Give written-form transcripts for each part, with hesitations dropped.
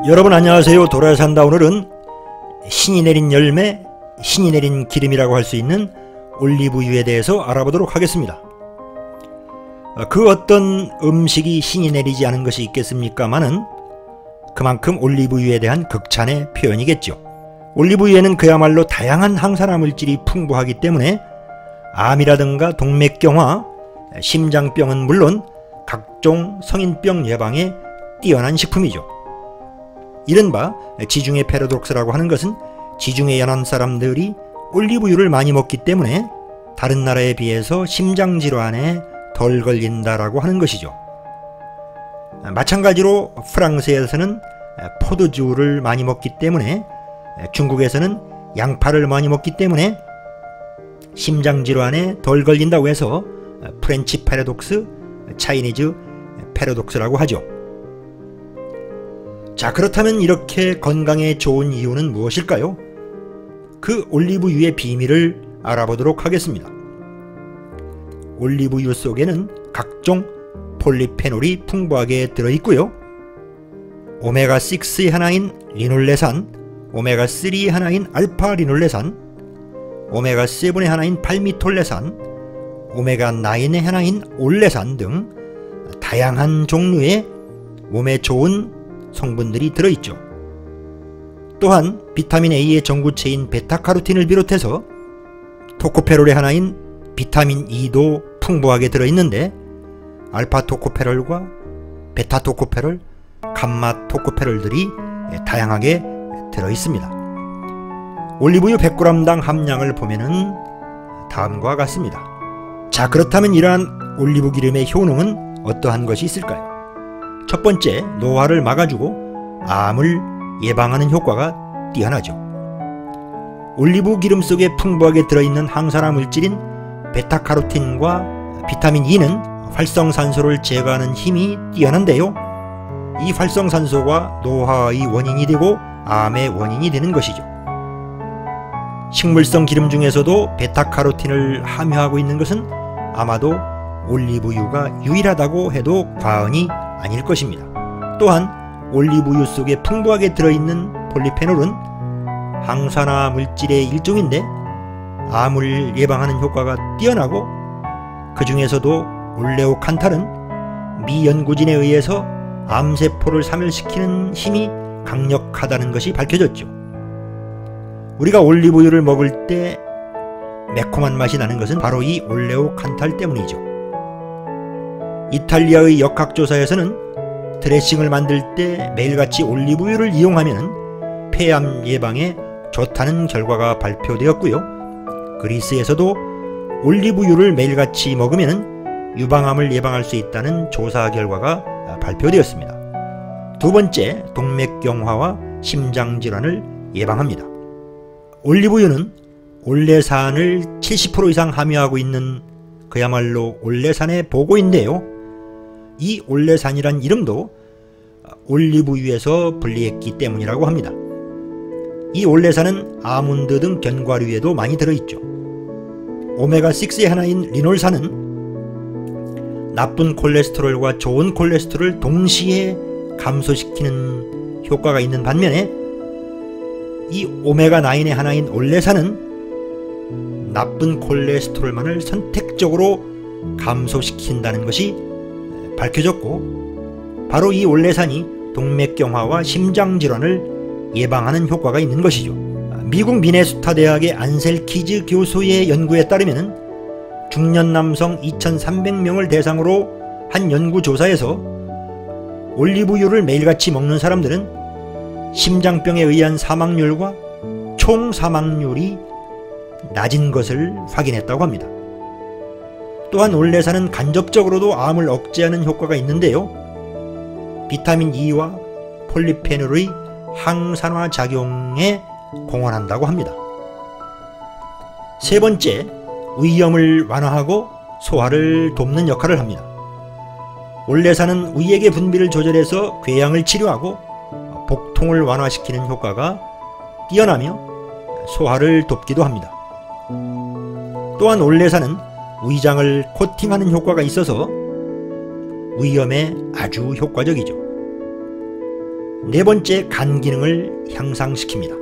여러분 안녕하세요. 돌아야 산다. 오늘은 신이 내린 열매, 신이 내린 기름이라고 할 수 있는 올리브유에 대해서 알아보도록 하겠습니다. 그 어떤 음식이 신이 내리지 않은 것이 있겠습니까마는 그만큼 올리브유에 대한 극찬의 표현이겠죠. 올리브유에는 그야말로 다양한 항산화 물질이 풍부하기 때문에 암이라든가 동맥경화, 심장병은 물론 각종 성인병 예방에 뛰어난 식품이죠. 이른바 지중해 패러독스라고 하는 것은 지중해 연안 사람들이 올리브유를 많이 먹기 때문에 다른 나라에 비해서 심장질환에 덜 걸린다라고 하는 것이죠. 마찬가지로 프랑스에서는 포도주를 많이 먹기 때문에, 중국에서는 양파를 많이 먹기 때문에 심장질환에 덜 걸린다고 해서 프렌치 패러독스, 차이니즈 패러독스라고 하죠. 자, 그렇다면 이렇게 건강에 좋은 이유는 무엇일까요? 그 올리브유의 비밀을 알아보도록 하겠습니다. 올리브유 속에는 각종 폴리페놀이 풍부하게 들어있고요. 오메가6의 하나인 리놀레산, 오메가3의 하나인 알파 리놀레산, 오메가7의 하나인 팔미톨레산, 오메가9의 하나인 올레산 등 다양한 종류의 몸에 좋은 성분들이 들어있죠. 또한 비타민 A의 전구체인 베타카로틴을 비롯해서 토코페롤의 하나인 비타민 E도 풍부하게 들어있는데, 알파토코페롤과 베타토코페롤, 감마토코페롤들이 다양하게 들어있습니다. 올리브유 100g당 함량을 보면은 다음과 같습니다. 자, 그렇다면 이러한 올리브 기름의 효능은 어떠한 것이 있을까요? 첫 번째, 노화를 막아주고 암을 예방하는 효과가 뛰어나죠. 올리브 기름 속에 풍부하게 들어있는 항산화 물질인 베타카로틴과 비타민 E는 활성산소를 제거하는 힘이 뛰어난데요. 이 활성산소가 노화의 원인이 되고 암의 원인이 되는 것이죠. 식물성 기름 중에서도 베타카로틴을 함유하고 있는 것은 아마도 올리브유가 유일하다고 해도 과언이 아닐 것입니다. 또한 올리브유 속에 풍부하게 들어있는 폴리페놀은 항산화 물질의 일종인데 암을 예방하는 효과가 뛰어나고, 그 중에서도 올레오칸탈은 미 연구진에 의해서 암세포를 사멸시키는 힘이 강력하다는 것이 밝혀졌죠. 우리가 올리브유를 먹을 때 매콤한 맛이 나는 것은 바로 이 올레오칸탈 때문이죠. 이탈리아의 역학조사에서는 드레싱을 만들 때 매일같이 올리브유를 이용하면 폐암 예방에 좋다는 결과가 발표되었고요. 그리스에서도 올리브유를 매일같이 먹으면 유방암을 예방할 수 있다는 조사 결과가 발표되었습니다. 두 번째, 동맥경화와 심장질환을 예방합니다. 올리브유는 올레산을 70% 이상 함유하고 있는 그야말로 올레산의 보고인데요. 이 올레산이란 이름도 올리브유에서 분리했기 때문이라고 합니다. 이 올레산은 아몬드 등 견과류에도 많이 들어있죠. 오메가6의 하나인 리놀산은 나쁜 콜레스테롤과 좋은 콜레스테롤을 동시에 감소시키는 효과가 있는 반면에, 이 오메가9의 하나인 올레산은 나쁜 콜레스테롤만을 선택적으로 감소시킨다는 것이 밝혀졌고, 바로 이 올레산이 동맥경화와 심장질환을 예방하는 효과가 있는 것이죠. 미국 미네소타 대학의 안셀 키즈 교수의 연구에 따르면 중년 남성 2,300명을 대상으로 한 연구조사에서 올리브유를 매일같이 먹는 사람들은 심장병에 의한 사망률과 총 사망률이 낮은 것을 확인했다고 합니다. 또한 올레산은 간접적으로도 암을 억제하는 효과가 있는데요. 비타민 E와 폴리페놀의 항산화 작용에 공헌한다고 합니다. 세 번째, 위염을 완화하고 소화를 돕는 역할을 합니다. 올레산은 위액의 분비를 조절해서 궤양을 치료하고 복통을 완화시키는 효과가 뛰어나며 소화를 돕기도 합니다. 또한 올레산은 위장을 코팅하는 효과가 있어서 위염에 아주 효과적이죠. 네 번째, 간 기능을 향상시킵니다.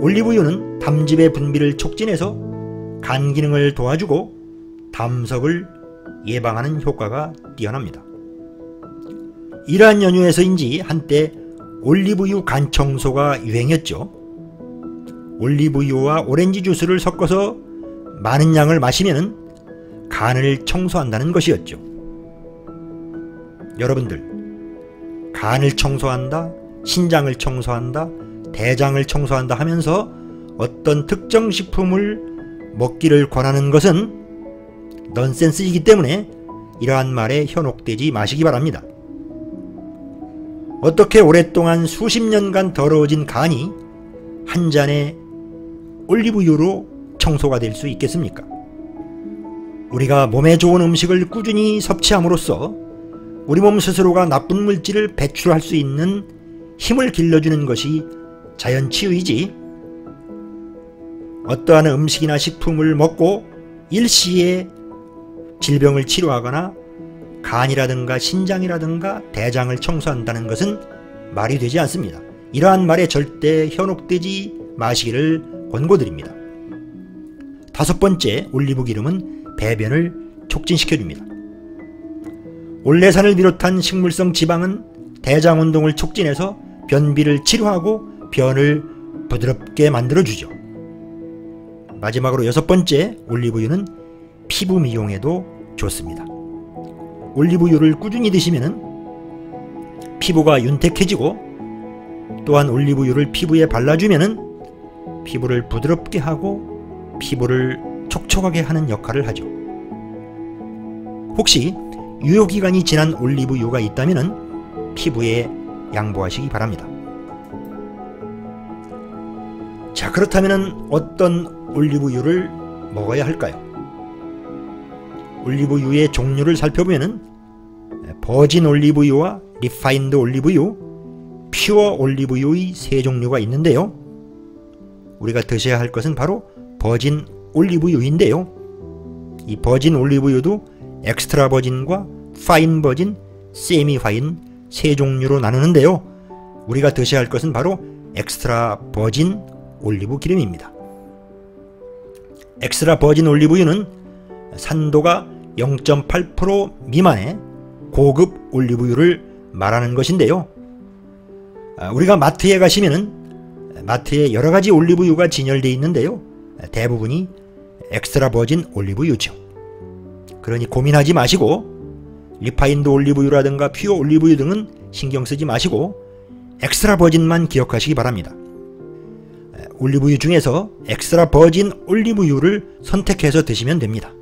올리브유는 담즙의 분비를 촉진해서 간 기능을 도와주고 담석을 예방하는 효과가 뛰어납니다. 이러한 연유에서인지 한때 올리브유 간 청소가 유행이었죠. 올리브유와 오렌지 주스를 섞어서 많은 양을 마시면 간을 청소한다는 것이었죠. 여러분들, 간을 청소한다, 신장을 청소한다, 대장을 청소한다 하면서 어떤 특정 식품을 먹기를 권하는 것은 넌센스이기 때문에 이러한 말에 현혹되지 마시기 바랍니다. 어떻게 오랫동안 수십 년간 더러워진 간이 한 잔의 올리브유로 청소가 될 수 있겠습니까? 우리가 몸에 좋은 음식을 꾸준히 섭취함으로써 우리 몸 스스로가 나쁜 물질을 배출할 수 있는 힘을 길러주는 것이 자연치유이지, 어떠한 음식이나 식품을 먹고 일시에 질병을 치료하거나 간이라든가 신장이라든가 대장을 청소한다는 것은 말이 되지 않습니다. 이러한 말에 절대 현혹되지 마시기를 권고드립니다. 다섯 번째, 올리브 기름은 배변을 촉진시켜줍니다. 올레산을 비롯한 식물성 지방은 대장 운동을 촉진해서 변비를 치료하고 변을 부드럽게 만들어주죠. 마지막으로 여섯 번째, 올리브유는 피부 미용에도 좋습니다. 올리브유를 꾸준히 드시면 피부가 윤택해지고, 또한 올리브유를 피부에 발라주면 피부를 부드럽게 하고 피부를 촉촉하게 하는 역할을 하죠. 혹시 유효기간이 지난 올리브유가 있다면 피부에 양보하시기 바랍니다. 자, 그렇다면 어떤 올리브유를 먹어야 할까요? 올리브유의 종류를 살펴보면 버진 올리브유와 리파인드 올리브유, 퓨어 올리브유의 세 종류가 있는데요. 우리가 드셔야 할 것은 바로 버진 올리브유인데요. 이 버진 올리브유도 엑스트라 버진과 파인 버진, 세미 파인 세 종류로 나누는데요. 우리가 드셔야 할 것은 바로 엑스트라 버진 올리브 기름입니다. 엑스트라 버진 올리브유는 산도가 0.8% 미만의 고급 올리브유를 말하는 것인데요. 우리가 마트에 가시면은 마트에 여러가지 올리브유가 진열되어 있는데요. 대부분이 엑스트라 버진 올리브유죠. 그러니 고민하지 마시고 리파인드 올리브유라든가 퓨어 올리브유 등은 신경 쓰지 마시고 엑스트라 버진만 기억하시기 바랍니다. 올리브유 중에서 엑스트라 버진 올리브유를 선택해서 드시면 됩니다.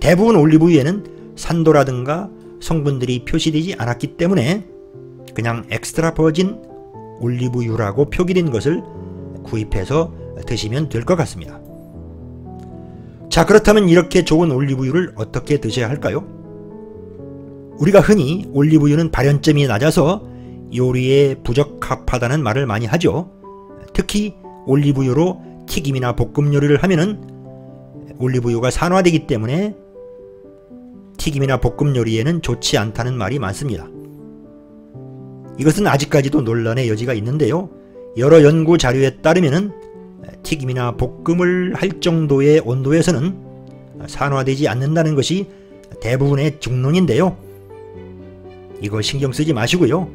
대부분 올리브유에는 산도라든가 성분들이 표시되지 않았기 때문에 그냥 엑스트라 버진 올리브유라고 표기된 것을 구입해서 드시면 될 것 같습니다. 자, 그렇다면 이렇게 좋은 올리브유를 어떻게 드셔야 할까요? 우리가 흔히 올리브유는 발연점이 낮아서 요리에 부적합하다는 말을 많이 하죠. 특히 올리브유로 튀김이나 볶음 요리를 하면은 올리브유가 산화되기 때문에 튀김이나 볶음 요리에는 좋지 않다는 말이 많습니다. 이것은 아직까지도 논란의 여지가 있는데요. 여러 연구 자료에 따르면은 튀김이나 볶음을 할 정도의 온도에서는 산화되지 않는다는 것이 대부분의 중론인데요. 이거 신경 쓰지 마시고요.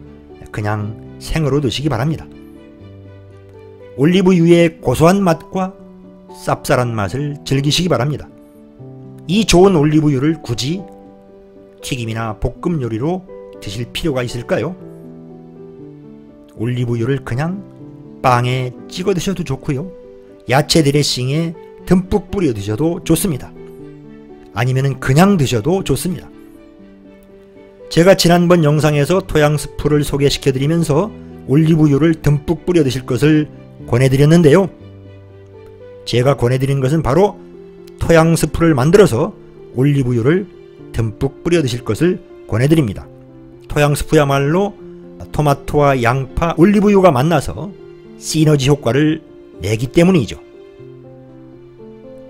그냥 생으로 드시기 바랍니다. 올리브유의 고소한 맛과 쌉쌀한 맛을 즐기시기 바랍니다. 이 좋은 올리브유를 굳이 튀김이나 볶음 요리로 드실 필요가 있을까요? 올리브유를 그냥 빵에 찍어 드셔도 좋고요. 야채 드레싱에 듬뿍 뿌려 드셔도 좋습니다. 아니면 그냥 드셔도 좋습니다. 제가 지난번 영상에서 토양스프를 소개시켜 드리면서 올리브유를 듬뿍 뿌려 드실 것을 권해드렸는데요. 제가 권해드린 것은 바로 토양스프를 만들어서 올리브유를 듬뿍 뿌려 드실 것을 권해드립니다. 토양스프야말로 토마토와 양파, 올리브유가 만나서 시너지 효과를 내기 때문이죠.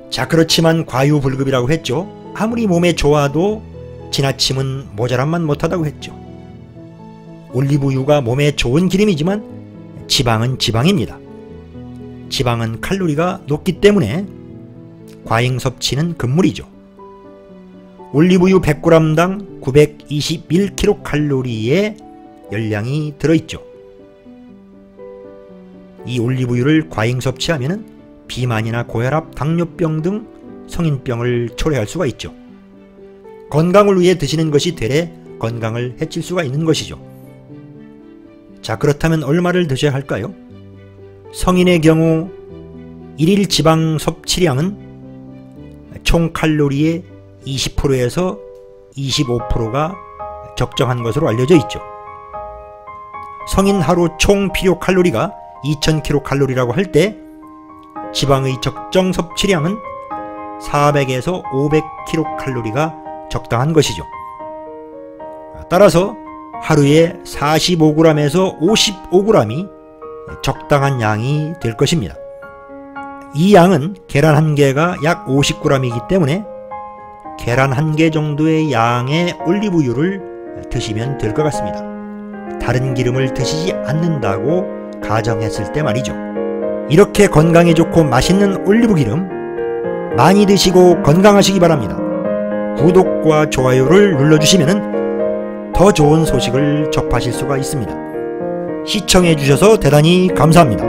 자, 그렇지만 과유불급이라고 했죠. 아무리 몸에 좋아도 지나침은 모자란만 못하다고 했죠. 올리브유가 몸에 좋은 기름이지만 지방은 지방입니다. 지방은 칼로리가 높기 때문에 과잉 섭취는 금물이죠. 올리브유 100g당 921kcal의 열량이 들어있죠. 이 올리브유를 과잉 섭취하면 비만이나 고혈압, 당뇨병 등 성인병을 초래할 수가 있죠. 건강을 위해 드시는 것이 되레 건강을 해칠 수가 있는 것이죠. 자, 그렇다면 얼마를 드셔야 할까요? 성인의 경우 1일 지방 섭취량은 총 칼로리의 20%에서 25%가 적정한 것으로 알려져 있죠. 성인 하루 총 필요 칼로리가 2000kcal라고 할 때 지방의 적정 섭취량은 400에서 500kcal가 적당한 것이죠. 따라서 하루에 45g에서 55g이 적당한 양이 될 것입니다. 이 양은 계란 1개가 약 50g이기 때문에 계란 1개 정도의 양의 올리브유를 드시면 될 것 같습니다. 다른 기름을 드시지 않는다고 가정했을 때 말이죠. 이렇게 건강에 좋고 맛있는 올리브 기름 많이 드시고 건강하시기 바랍니다. 구독과 좋아요를 눌러주시면 더 좋은 소식을 접하실 수가 있습니다. 시청해 주셔서 대단히 감사합니다.